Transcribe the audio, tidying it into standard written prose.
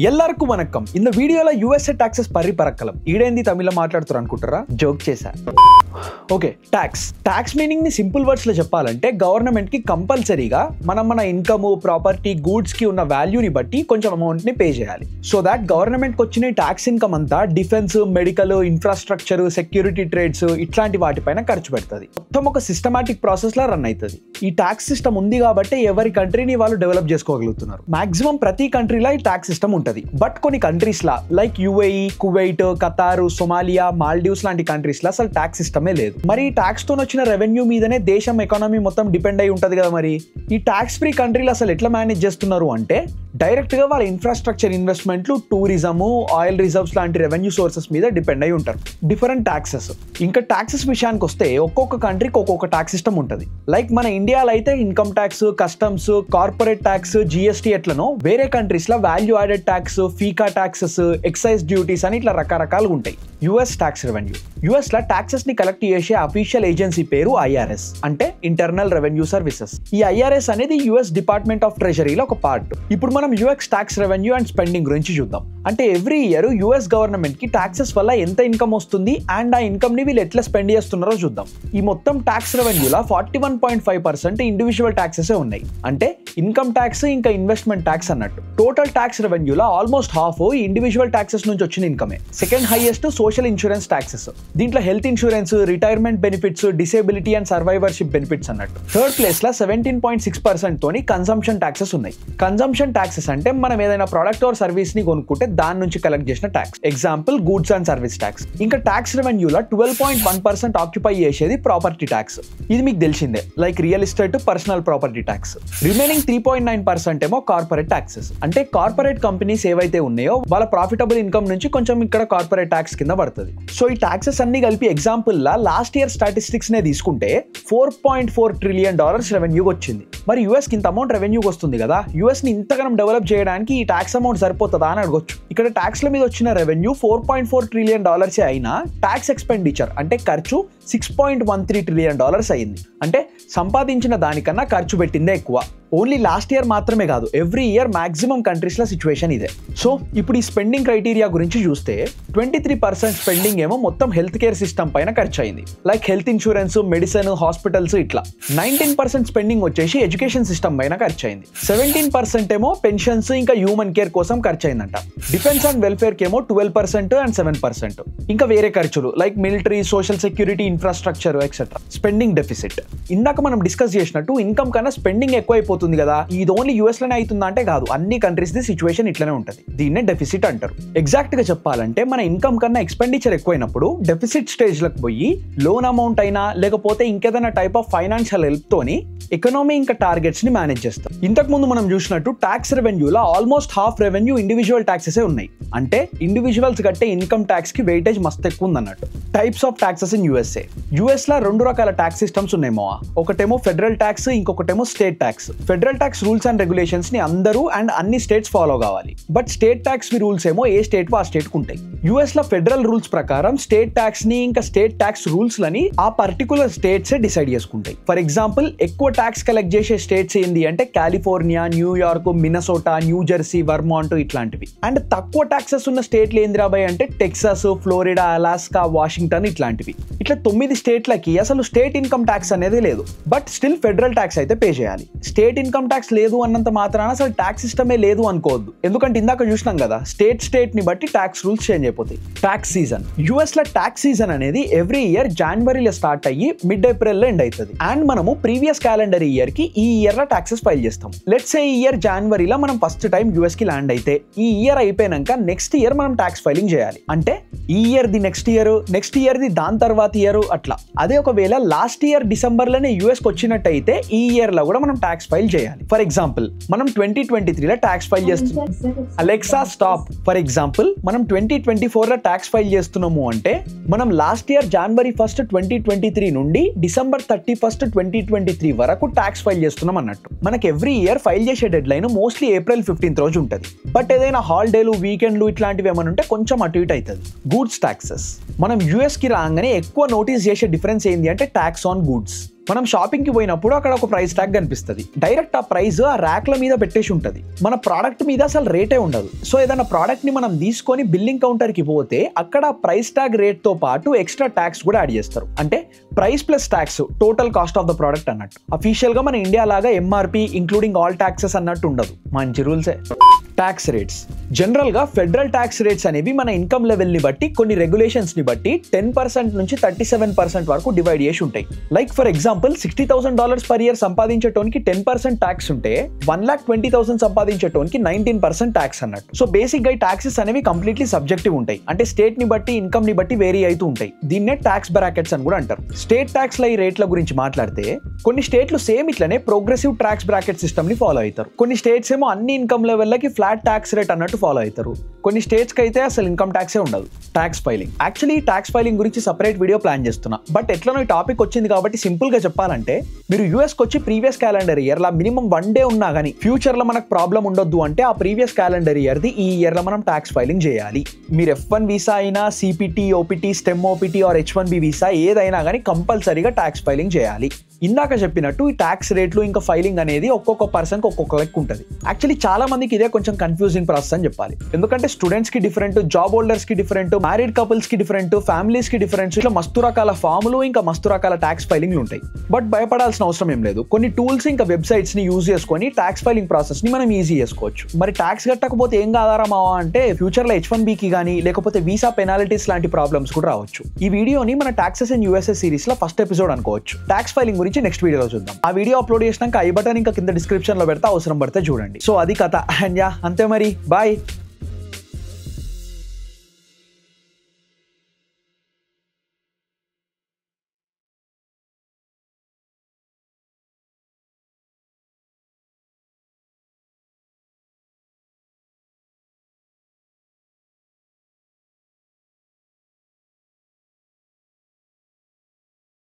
எல்லாருக்கும் வணக்கம். இந்த வீடியோல யுఎస్ఏ టాక్సెస్ పరి పరక్కలం ఈడేంది తమిళ మాట్లాడుతారు అనుకుంటారా? జోక్ చేశా. ఓకే, ట్యాక్స్ మీనింగ్ ని సింపుల్ వర్డ్స్ లో చెప్పాలంటే గవర్నమెంట్ కి కంపల్సరీగా మన ఇన్కమ్, ప్రాపర్టీ, గూడ్స్ కి ఉన్న వాల్యూని బట్టి కొంచెం అమౌంట్ ని పే చేయాలి. సో దాట్ గవర్నమెంట్ కి వచ్చిన ట్యాక్స్ ఇన్కమ్ అంతా defence, medical, infrastructure, security trades ఇట్లాంటి వాటిపైన ఖర్చు పెడుతుంది. మొత్తం ఒక సిస్టమాటిక్ ప్రాసెస్ లా రన్ అవుతుంది. ఈ ట్యాక్స్ సిస్టమ్ ఉంది కాబట్టి ఎవరి కంట్రీని వాళ్ళు డెవలప్ చేసుకోగలుగుతున్నారు. మాక్సిమం ప్రతి కంట్రీలో ఈ ట్యాక్స్ సిస్టమ్ ఉంటుంది. బట్ కొన్ని కంట్రీస్ లా like UAE, Kuwait, Qatar, Somalia, Maldives లాంటి కంట్రీస్ లో అసలు ట్యాక్స్ సిస్టమే లేదు. మరి ఈ ట్యాక్స్ తో వచ్చిన రెవెన్యూ మీదనే దేశం ఎకానమీ మొత్తం డిపెండ్ అయి ఉంటది కదా. మరి ఈ ట్యాక్స్ ఫ్రీ కంట్రీలు అసలు ఎట్లా మేనేజ్ చేస్తున్నారు అంటే డైరెక్ట్ గా వాళ్ళ ఇన్ఫ్రాస్ట్రక్చర్ ఇన్వెస్ట్మెంట్లు, టూరిజం, ఆయిల్ రిజర్వ్స్ లాంటి రెవెన్యూ సోర్సెస్ మీద డిపెండ్ అయి ఉంటారు. Different taxes. ఇంకా ట్యాక్సెస్ విషయానికి వస్తే ఒక్కొక్క కంట్రీకి ఒక్కొక్క ట్యాక్స్ సిస్టమ్ ఉంటుంది. లైక్ మన ఇండియాలో అయితే income tax, customs, corporate tax, GST ఎట్లనో వేరే కంట్రీస్ లో value added tax, ఫీకా taxes, excise duties అని ఇట్లా రకరకాలుగా ఉంటాయి. US tax revenue. యుఎస్ లో ట్యాక్సెస్ ని కలెక్ట్ చేసే అఫీషియల్ ఏజెన్సీ పేరు ఐఆర్ఎస్, అంటే ఇంటర్నల్ రెవెన్యూ సర్వీసెస్. ఈ ఐఆర్ఎస్ అనేది యుఎస్ డిపార్ట్మెంట్ ఆఫ్ ట్రెజరీలో ఒక పార్ట్. ఇప్పుడు మనం US tax revenue and spending గురించి చూద్దాం. అంటే ఎవ్రీ ఇయర్ యుఎస్ గవర్నమెంట్ కి ట్యాక్సెస్ వల్ల ఎంత ఇన్కమ్ వస్తుంది అండ్ ఆ ఇన్కమ్ ని వీళ్ళు ఎట్లా స్పెండ్ చేస్తున్నారో చూద్దాం. ఈ మొత్తం ట్యాక్స్ రెవెన్యూలో 41.5% ఇండివిజువల్ ట్యాక్సెస్ ఉన్నాయి. అంటే ఇన్కమ్ ట్యాక్స్ ఇంకా ఇన్వెస్ట్మెంట్ ట్యాక్స్ అన్నట్టు. టోటల్ ట్యాక్స్ రెవెన్యూలో ఆల్మోస్ట్ హాఫ్ ఇండివిజువల్ ట్యాక్సెస్ నుంచి వచ్చిన ఇన్కమే. Second highest social insurance taxes. దీంట్లో health insurance, retirement benefits, disability and survivorship benefits అన్నట్టు. థర్డ్ ప్లేస్ లో 17.6% తోని కన్సంప్షన్ ట్యాక్సెస్ ఉన్నాయి. కన్సంప్షన్ ట్యాక్సెస్ అంటే మనం ఏదైనా ప్రోడక్ట్ ఆర్ సర్వీస్ ని కొనుక్కుంటే దాని నుంచి కలెక్ట్ చేసిన tax. Example goods and service tax. ఇంకా ట్యాక్స్ రెవెన్యూలో 12.1% ఆక్యుపై చేసేది ప్రాపర్టీ ట్యాక్స్. ఇది మీకు తెలిసిందే, like real estate, personal property tax. Remaining 3.9% ఏమో కార్పొరేట్ ట్యాక్సెస్. అంటే కార్పొరేట్ కంపెనీస్ ఏవైతే ఉన్నాయో వాళ్ళ ప్రాఫిటబుల్ ఇన్కమ్ నుంచి కొంచెం ఇక్కడ కార్పొరేట్ ట్యాక్స్ కింద పడుతుంది. సో ఈ ట్యాక్సెస్ అన్ని కలిపి ఎగ్జాంపుల్ లా లాస్ట్ ఇయర్ స్టాటిస్టిక్స్ నే తీసుకుంటే $4.4 trillion రెవెన్యూ వచ్చింది. మరి యుఎస్ కి ఇంత అమౌంట్ రెవెన్యూ వస్తుంది కదా, యుఎస్ ని ఇంతగానం డెవలప్ చేయడానికి ఈ ట్యాక్స్ అమౌంట్ సరిపోతుందా అని అడగొచ్చు. ఇక్కడ ట్యాక్స్ల మీద వచ్చిన రెవెన్యూ $4.4 trillion అయినా ట్యాక్స్ ఎక్స్పెండిచర్ అంటే ఖర్చు $6.13 trillion అయింది. అంటే సంపాదించిన దానికన్నా ఖర్చు పెట్టిందే ఎక్కువ. ఓన్లీ లాస్ట్ ఇయర్ మాత్రమే కాదు, ఎవ్రీ ఇయర్ మాక్సిమం కంట్రీస్ లో సిచ్యువేషన్ ఇదే. సో ఇప్పుడు ఈ స్పెండింగ్ క్రైటీరియా గురించి చూస్తే 23% స్పెండింగ్ ఏమో మొత్తం హెల్త్ కేర్ సిస్టమ్ పైన ఖర్చు అయింది. Like health insurance, medicine, hospitals ఇట్లా. 19% స్పెండింగ్ వచ్చేసి ఎడ్యుకేషన్ సిస్టమ్ పైన ఖర్చు అయింది. 17% ఏమో పెన్షన్స్ ఇంకా హ్యూమన్ కేర్ కోసం ఖర్చు అయిందంట. డిఫెన్స్ అండ్ వెల్ఫేర్ కి ఏమో 12% అండ్ 7%. ఇంకా వేరే ఖర్చులు like military, social security, infrastructure etcetera. Spending deficit. ఇందాక మనం డిస్కస్ చేసినట్టు ఇన్కమ్ కన్నా స్పెండింగ్ ఎక్కువైపోతుంది కదా. ఇది ఓన్లీ యుఎస్ లోనే అవుతుందా అంటే కాదు, అన్ని కంట్రీస్ ది సిచ్యువేషన్ ఇట్లనే ఉంటుంది. దీన్నే డెఫిసిట్ అంటారు. ఎగ్జాక్ట్ గా చెప్పాలంటే మన ఇన్కమ్ కన్నా ఎక్స్పెండిచర్ ఎక్కువైనప్పుడు డెఫిసిట్ స్టేజ్ లకు పోయి లోన్ అమౌంట్ అయినా లేకపోతే ఇంకేదైనా టైప్ ఆఫ్ ఫైనాన్షియల్ హెల్ప్ తోని ఎకనామీ ఇంకా టార్గెట్స్ ని మేనేజ్ చేస్తాం. ఇంతకు ముందు మనం చూసినట్టు ట్యాక్స్ రెవెన్యూలో almost half revenue individual taxes ఉన్నాయి. అంటే ఇండివిజువల్స్ కట్టే ఇన్కమ్ ట్యాక్స్ కి వెయిటేజ్ మస్తు ఎక్కువ ఉందన్నట్టు. Types of taxes in USA. US లో 2 రకాల ట్యాక్స్ సిస్టమ్స్ ఉన్నాయేమో. ఒకటేమో ఫెడరల్ ట్యాక్స్, ఇంకొకటేమో state tax. Federal tax rules and regulations ని అందరూ అండ్ అన్ని స్టేట్స్ ఫాలో కావాలి. బట్ స్టేట్ ట్యాక్స్ రూల్స్ ఏమో ఏ స్టేట్ ఆ స్టేట్ కు ఉంటాయి. యుఎస్ లో ఫెడరల్ రూల్స్ ప్రకారం స్టేట్ ట్యాక్స్ ని ఇంకా స్టేట్ ట్యాక్స్ రూల్స్ లని ఆ పర్టికులర్ స్టేట్స్ డిసైడ్ చేసుకుంటాయి. ఫర్ ఎగ్జాంపుల్ ఎక్కువ ట్యాక్స్ కలెక్ట్ చేసే స్టేట్స్ ఏంది అంటే California, New York, Minnesota, New Jersey, Vermont ఇట్లాంటివి. అండ్ తక్కువ ట్యాక్సెస్ ఉన్న స్టేట్లు ఏంది రాబాయ్ అంటే టెక్సాస్, ఫ్లోరిడా, అలాస్కా, వాషింగ్టన్ ఇట్లాంటివి. ఇట్లా 9 స్టేట్లకి అసలు స్టేట్ ఇన్కమ్ ట్యాక్స్ అనేది లేదు. బట్ స్టిల్ ఫెడరల్ ట్యాక్స్ అయితే పే చేయాలి. స్టేట్ ఇన్కమ్ ట్యాక్స్ లేదు అన్నంత మాత్రాన అసలు ట్యాక్స్ సిస్టమే లేదు అనుకోవద్దు. ఎందుకంటే ఇందాక చూసినాం కదా, స్టేట్ ని బట్టి ట్యాక్స్ రూల్స్ చేంజ్ అయిపోతాయి. Tax season. యుఎస్ లో ట్యాక్స్ సీజన్ అనేది ఎవ్రీ ఇయర్ జనవరిలో స్టార్ట్ అయ్యి మిడ్ ఏప్రిల్ లో ఎండ్ అవుతుంది. అండ్ మనము ప్రీవియస్ క్యాలెండర్ ఇయర్ కి ఈ ఇయర్ లో ట్యాక్సెస్ ఫైల్ చేస్తాం. లెట్స్ సే ఈ ఇయర్ జనవరిలో మనం ఫస్ట్ టైం యుఎస్ కి ల్యాండ్ అయితే ఈ ఇయర్ అయిపోయినాక నెక్స్ట్ ఇయర్ మనం ట్యాక్స్ ఫైలింగ్ చేయాలి. అంటే ఈ year the next year the దాని తర్వాత ఇయర్ అట్లా. అదే ఒకవేళ లాస్ట్ ఇయర్ డిసెంబర్ లోనే యుఎస్ కి వచ్చినట్టయితే ఈ ఇయర్ లో కూడా మనం ట్యాక్స్ ఫైల్ చేయాలి. ఫర్ ఎగ్జాంపుల్ మనం 2023 లో ట్యాక్స్ ఫైల్ చేస్తున్నాం. Alexa stop. ఫర్ ఎగ్జాంపుల్ మనం 2024 లో ట్యాక్స్ ఫైల్ చేస్తున్నాము అంటే మనం లాస్ట్ ఇయర్ జనవరి 1, 2023 నుండి డిసెంబర్ 31, 2023 వరకు ట్యాక్స్ ఫైల్ చేస్తున్నాం అన్నట్టు. మనకి ఎవ్రీ ఇయర్ ఫైల్ చేసే డెడ్ లైన్ మోస్ట్లీ ఏప్రిల్ 15 రోజు ఉంటుంది. బట్ ఏదైనా హాలిడేలు, వీకెండ్లు ఇట్లాంటివి ఏమైనా ఉంటే కొంచెం అటు ఇటు అవుతుంది. Goods taxes. మనం యూఎస్ కి రాగానే ఎక్కువ నోటీస్ చేసే డిఫరెన్స్ ఏంటి అంటే ట్యాక్స్ ఆన్ గూడ్స్. మనం షాపింగ్ కి పోయినప్పుడు అక్కడ ఒక ప్రైస్ ట్యాగ్ కనిపిస్తుంది. డైరెక్ట్ ఆ ప్రైస్ ఆ ర్యాక్ల మీద పెట్టేసి ఉంటుంది. మన ప్రోడక్ట్ మీద అసలు రేటే ఉండదు. సో ఏదైనా ప్రోడక్ట్ ని మనం తీసుకొని బిల్లింగ్ కౌంటర్ కి పోతే అక్కడ ప్రైస్ ట్యాగ్ రేట్ తో పాటు ఎక్స్ట్రా ట్యాక్స్ కూడా యాడ్ చేస్తారు. అంటే price plus tax total cost of the product అన్నట్టు. అఫీషియల్ గా మన ఇండియా లాగా ఎంఆర్పి ఇంక్లూడింగ్ ఆల్ ట్యాక్సెస్ అన్నట్టు ఉండదు. మంచి రూల్సే. ట్యాక్స్ రేట్స్ జనరల్ గా ఫెడరల్ ట్యాక్స్ రేట్స్ అనేవి మన ఇన్కమ్ లెవెల్ ని బట్టి కొన్ని రెగ్యులేషన్స్ ని బట్టి 10% నుంచి 37% వరకు డివైడ్ చేసి ఉంటాయి. Like for example $60,000 per year సంపాదించేటోనికి 10% ట్యాక్స్ ఉంటే 1,20,000 సంపాదించేటోనికి 19% ట్యాక్స్ అన్నట్టు. సో బేసిక్ గా ట్యాక్సెస్ అనేవి కంప్లీట్లీ సబ్జెక్టివ్ ఉంటాయి. అంటే స్టేట్ ని బట్టి ఇన్కమ్ ని బట్టి వేరీ అవుతూ ఉంటాయి. దీన్నే ట్యాక్స్ బ్రాకెట్స్ అని కూడా అంటారు. స్టేట్ ట్యాక్స్ ఈ రేట్ల గురించి మాట్లాడితే కొన్ని స్టేట్లు సేమ్ ఇట్లనే ప్రోగ్రెసివ్ ట్యాక్స్ బ్రాకెట్ సిస్టమ్ ని ఫాలో అవుతారు. కొన్ని స్టేట్స్ ఏమో అన్ని ఇన్కమ్ లెవెల్లకి ఫ్లాట్ ట్యాక్స్ రేట్ అన్నట్టు ఫాలో అవుతారు. కొన్ని స్టేట్స్ కి అయితే అసలు ఇన్కమ్ ట్యాక్సే ఉండదు. Tax filing actually tax filing గురించి సపరేట్ వీడియో ప్లాన్ చేస్తున్నా. బట్ ఎట్లనో ఈ టాపిక్ వచ్చింది కాబట్టి సింపుల్ గా చెప్పాలంటే మీరు యూఎస్ కి వచ్చి ప్రీవియస్ క్యాలెండర్ ఇయర్ లా మినిమం 1 డే ఉన్నా గానీ ఫ్యూచర్ లో మనకు ప్రాబ్లం ఉండొద్దు అంటే ఆ ప్రీవియస్ క్యాలెండర్ ఇయర్ ది ఈ ఇయర్ లో మనం ట్యాక్స్ ఫైలింగ్ చేయాలి. మీరు F1 వీసా అయినా CPT, OPT, STEM OPT or H1B visa ఏదైనా కానీ కంపల్సరీగా ట్యాక్స్ ఫైలింగ్ చేయాలి. ఇందాక చెప్పినట్టు ఈ ట్యాక్స్ రేట్లు ఇంకా ఫైలింగ్ అనేది ఒక్కొక్క పర్సన్ ఒక్కొక్క లెక్క ఉంటుంది. యాక్చువల్లీ చాలా మందికి ఇదే కొంచెం కన్ఫ్యూజింగ్ ప్రాసెస్ అని చెప్పాలి. ఎందుకంటే స్టూడెంట్స్ కి డిఫరెంట్, జాబ్ హోల్డర్స్ కి డిఫరెంట్, మ్యారీడ్ కపుల్స్ కి డిఫరెంట్, ఫ్యామిలీస్ కి డిఫరెంట్, ఇట్లా మస్తు రకాల ఫాములు ఇంకా మస్తు రకాల ట్యాక్స్ ఫైలింగ్లు ఉంటాయి. బట్ భయపడాల్సిన అవసరం ఏం లేదు. కొన్ని టూల్స్ ఇంకా వెబ్సైట్స్ ని యూజ్ చేసుకొని ట్యాక్స్ ఫైలింగ్ ప్రాసెస్ ని మనం ఈజీ చేసుకోవచ్చు. మరి ట్యాక్స్ కట్టకపోతే ఏం ఆధారమావా అంటే ఫ్యూచర్ లో H1B కి కానీ లేకపోతే వీసా పెనాలిటీస్ లాంటి ప్రాబ్లమ్స్ కూడా రావచ్చు. ఈ వీడియోని మన టాక్సెస్ ఇన్ యూఎస్ఏ సిరీస్ లో ఫస్ట్ ఎపిసోడ్ అనుకోవచ్చు. ట్యాక్స్ ఫైలింగ్ గురించి నెక్స్ట్ వీడియోలో చూద్దాం. ఆ వీడియో అప్లోడ్ చేసినాక ఐ బటన్ ఇంకా కింద డిస్క్రిప్షన్ లో పెడతా, అవసరం పడితే చూడండి. సో అది కథ. అండ్ యా అంతే మరి. బాయ్.